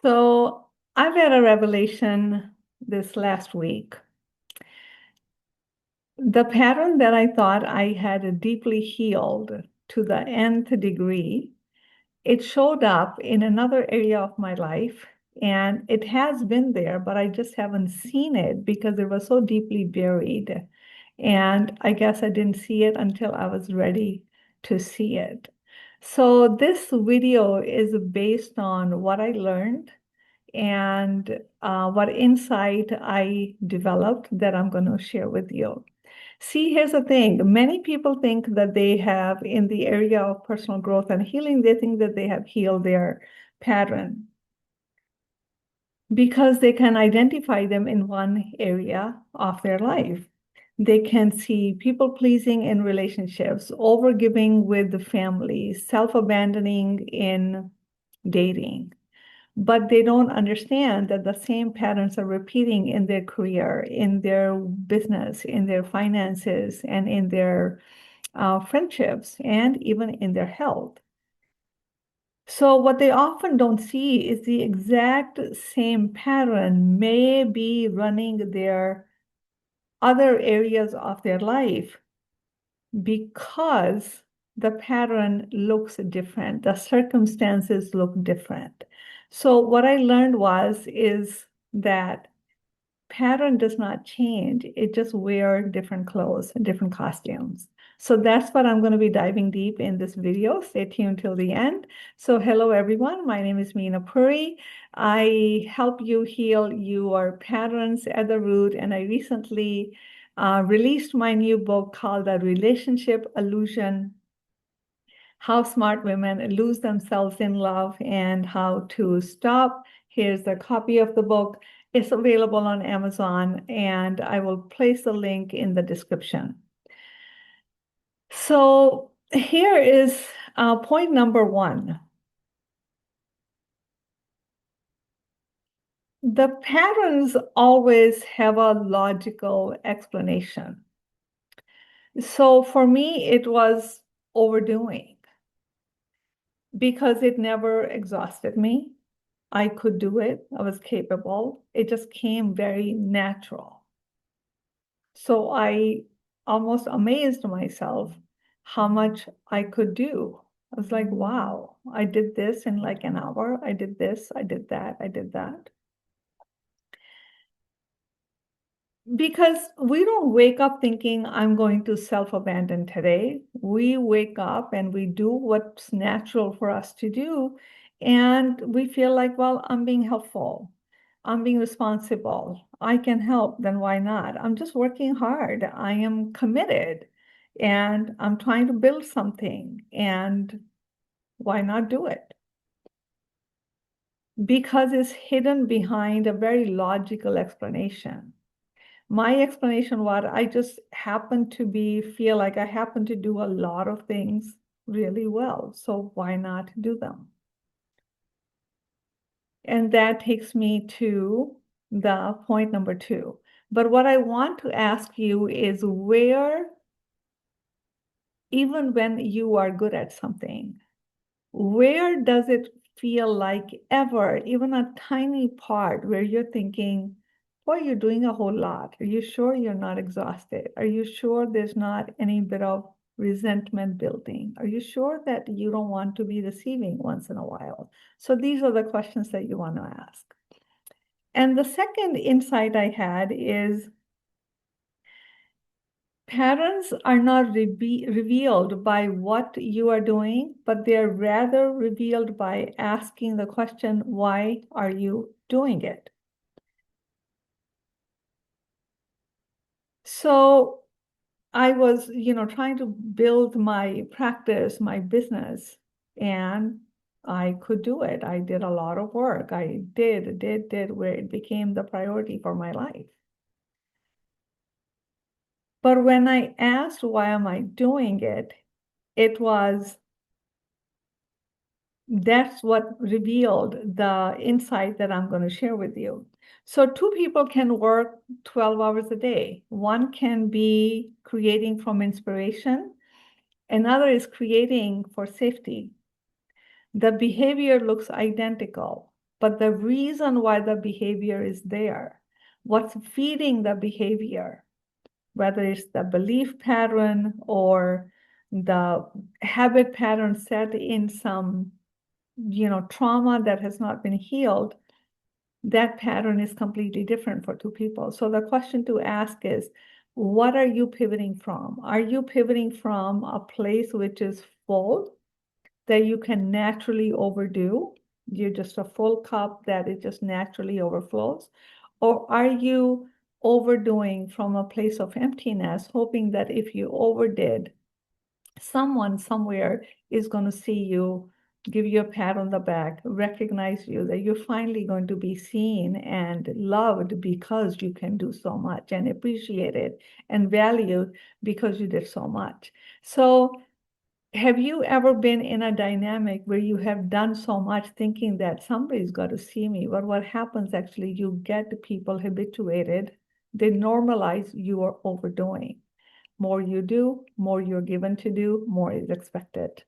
So I've had a revelation this last week. The pattern that I thought I had deeply healed to the nth degree, it showed up in another area of my life. And it has been there, but I just haven't seen it because it was so deeply buried. And I guess I didn't see it until I was ready to see it. So this video is based on what I learned and what insight I developed that I'm going to share with you. See, here's the thing. Many people think that they have, in the area of personal growth and healing, they think that they have healed their pattern because they can identify them in one area of their life. They can see people pleasing in relationships, overgiving with the family, self-abandoning in dating, but they don't understand that the same patterns are repeating in their career, in their business, in their finances, and in their friendships, and even in their health. So, what they often don't see is the exact same pattern may be running their other areas of their life because the pattern looks different, the circumstances look different. So what I learned is that pattern does not change. It just wear different clothes, different costumes. So that's what I'm going to be diving deep in this video. Stay tuned till the end. So hello, everyone. My name is Meena Puri. I help you heal your patterns at the root. And I recently released my new book called The Relationship Illusion: How Smart Women Lose Themselves in Love and How to Stop. Here's a copy of the book. It's available on Amazon, and I will place the link in the description. So here is point number one. The patterns always have a logical explanation. So for me, it was overdoing because it never exhausted me. I could do it. I was capable. It just came very natural. So I almost amazed myself how much I could do. I was like, wow, I did this in like an hour. I did this, I did that, I did that. Because we don't wake up thinking, I'm going to self-abandon today. We wake up and we do what's natural for us to do. And we feel like, well, I'm being helpful. I'm being responsible. I can help, then why not? I'm just working hard. I am committed and I'm trying to build something. And why not do it? Because it's hidden behind a very logical explanation. My explanation was I just happen to feel like I happen to do a lot of things really well. So why not do them? And that takes me to the point number two. But what I want to ask you is where, even when you are good at something, where does it feel like ever, even a tiny part where you're thinking, boy, you're doing a whole lot. Are you sure you're not exhausted? Are you sure there's not any bit of resentment building? Are you sure that you don't want to be receiving once in a while? So these are the questions that you want to ask. And the second insight I had is patterns are not revealed by what you are doing, but they're rather revealed by asking the question, why are you doing it? So I was, trying to build my practice, my business, and I could do it. I did a lot of work. I did, where it became the priority for my life. But when I asked, why am I doing it? It was That's what revealed the insight that I'm going to share with you. So two people can work 12 hours a day. One can be creating from inspiration. Another is creating for safety. The behavior looks identical. but the reason why the behavior is there, what's feeding the behavior, whether it's the belief pattern or the habit pattern set in some, trauma that has not been healed, that pattern is completely different for two people. So the question to ask is, what are you pivoting from? Are you pivoting from a place which is full that you can naturally overdo? You're just a full cup that it just naturally overflows? Or are you overdoing from a place of emptiness, hoping that if you overdid, someone somewhere is going to see you, give you a pat on the back, recognize you, that you're finally going to be seen and loved because you can do so much, and appreciated and valued because you did so much. So have you ever been in a dynamic where you have done so much thinking that somebody's got to see me? But what happens actually, you get people habituated, they normalize your overdoing. More you do, more you're given to do, more is expected.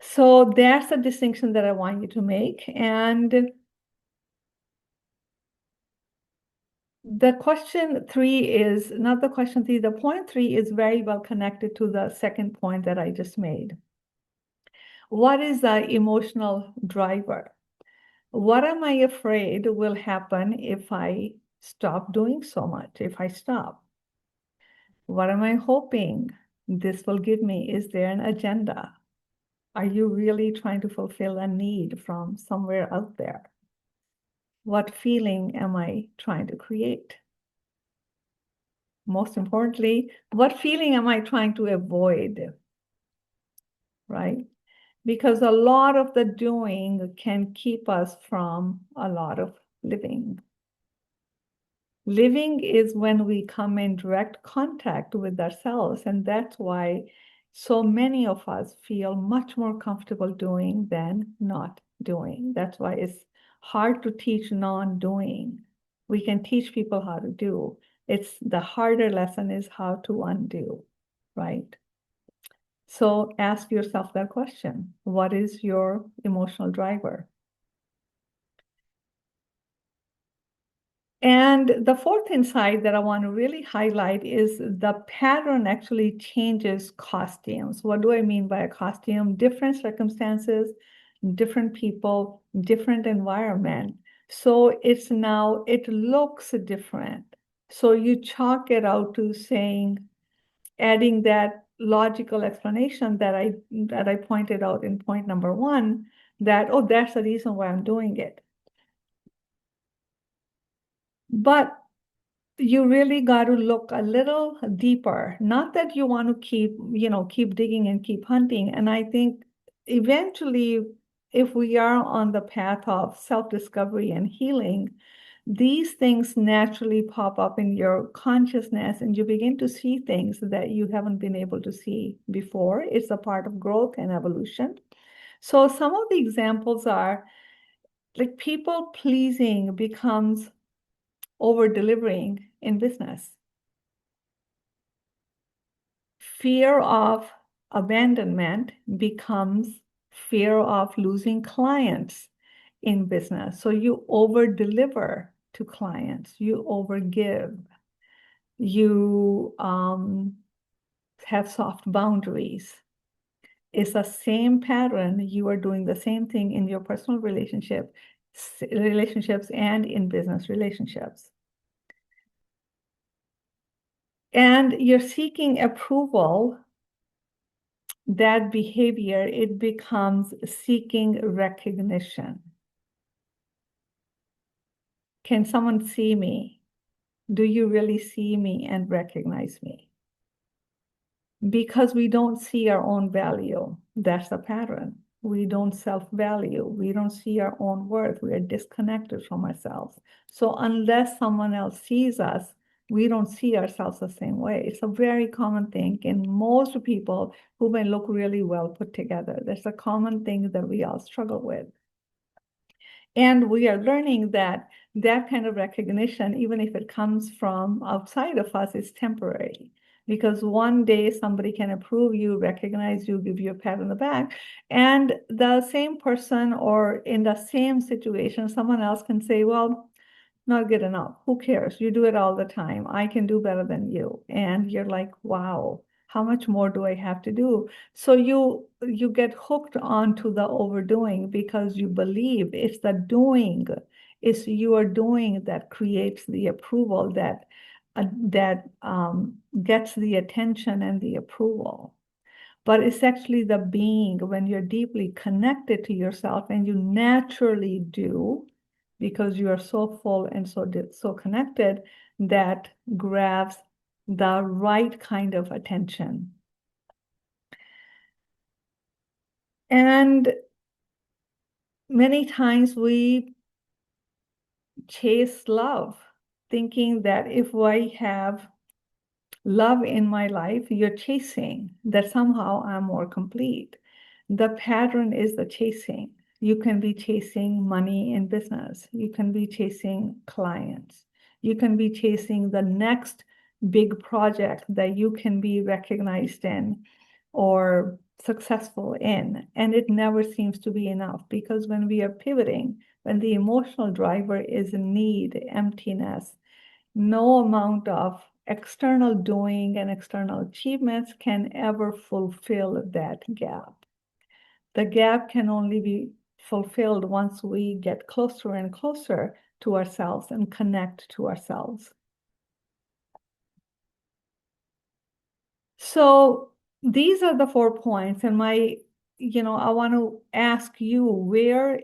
So that's the distinction that I want you to make. And the question three is not the question three, the point three is very well connected to the second point that I just made. What is the emotional driver? What am I afraid will happen if I stop doing so much, if I stop? What am I hoping this will give me? Is there an agenda? Are you really trying to fulfill a need from somewhere out there? What feeling am I trying to create? Most importantly, what feeling am I trying to avoid? Right? Because a lot of the doing can keep us from a lot of living. Living is when we come in direct contact with ourselves, and that's why so many of us feel much more comfortable doing than not doing. That's why it's hard to teach non-doing. We can teach people how to do. It's the harder lesson is how to undo, right? So ask yourself that question. What is your emotional driver? And the fourth insight that I want to really highlight is the pattern actually changes costumes. What do I mean by a costume? Different circumstances, different people, different environment. So it's now, it looks different. So you chalk it out to saying, adding that logical explanation that I pointed out in point number one, that, oh, that's the reason why I'm doing it. But you really got to look a little deeper. Not that you want to keep digging and keep hunting. And I think eventually, if we are on the path of self-discovery and healing, these things naturally pop up in your consciousness and you begin to see things that you haven't been able to see before. It's a part of growth and evolution. So some of the examples are like people pleasing becomes over delivering in business. Fear of abandonment becomes fear of losing clients in business. So you over deliver to clients, you overgive, you have soft boundaries. It's the same pattern. You are doing the same thing in your personal relationships and in business relationships. And you're seeking approval. That behavior, it becomes seeking recognition. Can someone see me? Do you really see me and recognize me? Because we don't see our own value. That's the pattern. We don't self-value. We don't see our own worth. We are disconnected from ourselves. So unless someone else sees us, we don't see ourselves the same way. It's a very common thing in most people who may look really well put together. That's a common thing that we all struggle with. And we are learning that that kind of recognition, even if it comes from outside of us, is temporary. because one day somebody can approve you, recognize you, give you a pat on the back, and the same person or in the same situation, someone else can say, well, not good enough. Who cares? You do it all the time. I can do better than you. And you're like, wow, how much more do I have to do? So you get hooked onto the overdoing because you believe it's the doing, it's you are doing that creates the approval that gets the attention and the approval. But it's actually the being when you're deeply connected to yourself and you naturally do because you are so full and so connected that grabs the right kind of attention. And many times we chase love, thinking that if I have love in my life, you're chasing, that somehow I'm more complete. The pattern is the chasing. You can be chasing money in business. You can be chasing clients. You can be chasing the next big project that you can be recognized in or successful in. And it never seems to be enough because when we are pivoting, when the emotional driver is need, emptiness, no amount of external doing and external achievements can ever fulfill that gap. The gap can only be fulfilled once we get closer and closer to ourselves and connect to ourselves. So these are the 4 points. And I want to ask you where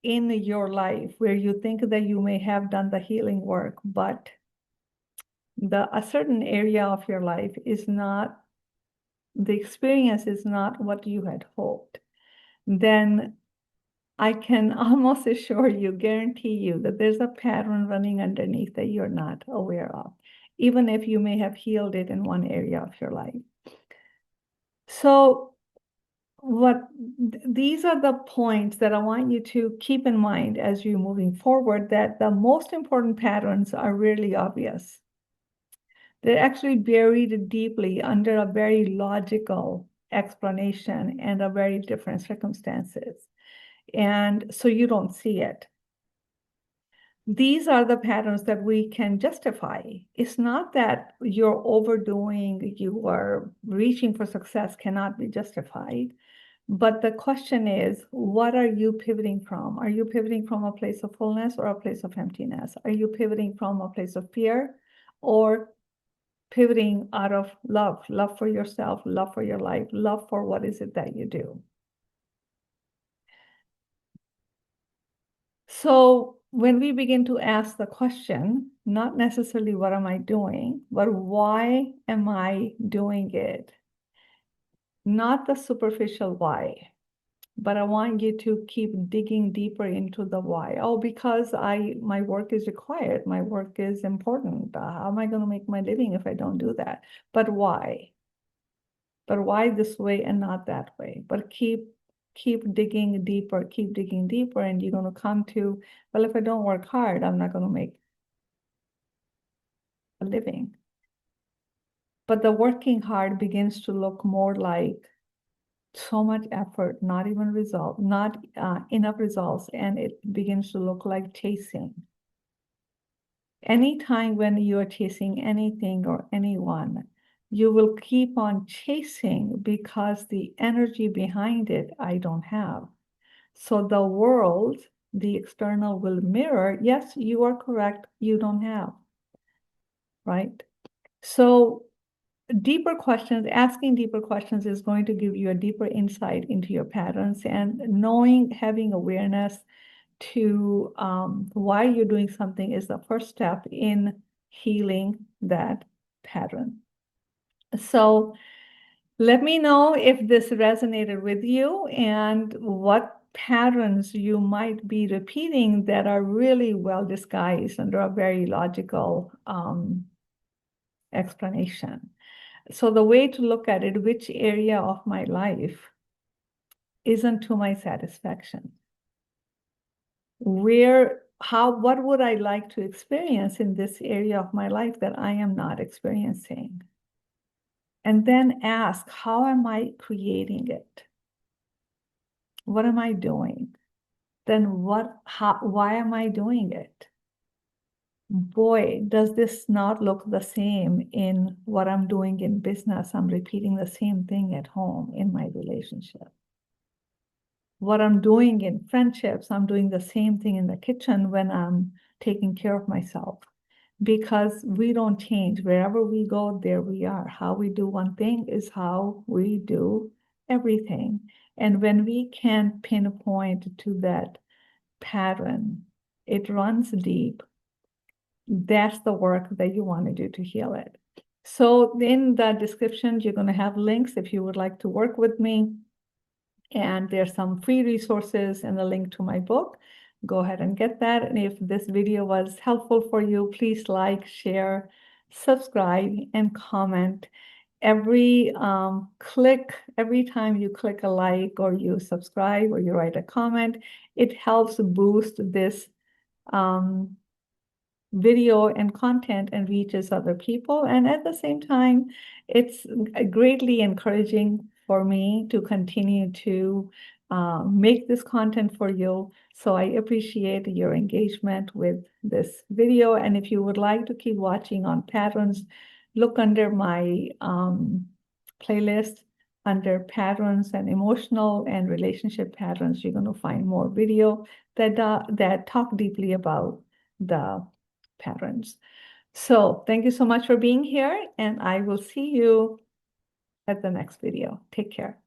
in your life where you think that you may have done the healing work, but a certain area of your life is not, the experience is not what you had hoped, then I can almost assure you, guarantee you that there's a pattern running underneath that you're not aware of, even if you may have healed it in one area of your life. So these are the points that I want you to keep in mind as you're moving forward, that the most important patterns are really obvious. They're actually buried deeply under a very logical explanation and a very different circumstances. And so you don't see it. These are the patterns that we can justify. It's not that you're overdoing, you are reaching for success cannot be justified. But the question is, what are you pivoting from? Are you pivoting from a place of fullness or a place of emptiness? Are you pivoting from a place of fear or pivoting out of love for yourself, love for your life, love for what is it that you do? So when we begin to ask the question, not necessarily what am I doing, but why am I doing it? Not the superficial why, but I want you to keep digging deeper into the why. Oh, because my work is required, my work is important. How am I going to make my living if I don't do that? But why? But why this way and not that way? But keep digging deeper, and you're going to come to, well, if I don't work hard, I'm not going to make a living. But the working hard begins to look more like so much effort, not even result, not enough results, and it begins to look like chasing. Anytime when you are chasing anything or anyone, you will keep on chasing because the energy behind it, I don't have. So the world, the external will mirror, yes, you are correct, you don't have, right? So asking deeper questions is going to give you a deeper insight into your patterns, and having awareness to why you're doing something is the first step in healing that pattern. So let me know if this resonated with you and what patterns you might be repeating that are really well disguised under a very logical explanation. So the way to look at it, which area of my life isn't to my satisfaction? What would I like to experience in this area of my life that I am not experiencing? and then ask, how am I creating it? What am I doing? Then why am I doing it? Boy, does this not look the same in what I'm doing in business. I'm repeating the same thing at home in my relationship. What I'm doing in friendships, I'm doing the same thing in the kitchen when I'm taking care of myself. Because we don't change. Wherever we go, there we are. How we do one thing is how we do everything. And when we can pinpoint to that pattern, it runs deep. That's the work that you want to do to heal it. So in the description, you're going to have links if you would like to work with me. And there's some free resources and a link to my book. Go ahead and get that. And if this video was helpful for you, please like, share, subscribe, and comment. Every time you click a like or you subscribe or you write a comment, it helps boost this video and content and reaches other people. And at the same time, it's greatly encouraging for me to continue to make this content for you. So I appreciate your engagement with this video. And if you would like to keep watching on patterns, look under my playlist under patterns and emotional and relationship patterns. You're going to find more video that talk deeply about the patterns. So thank you so much for being here, and I will see you at the next video. Take care.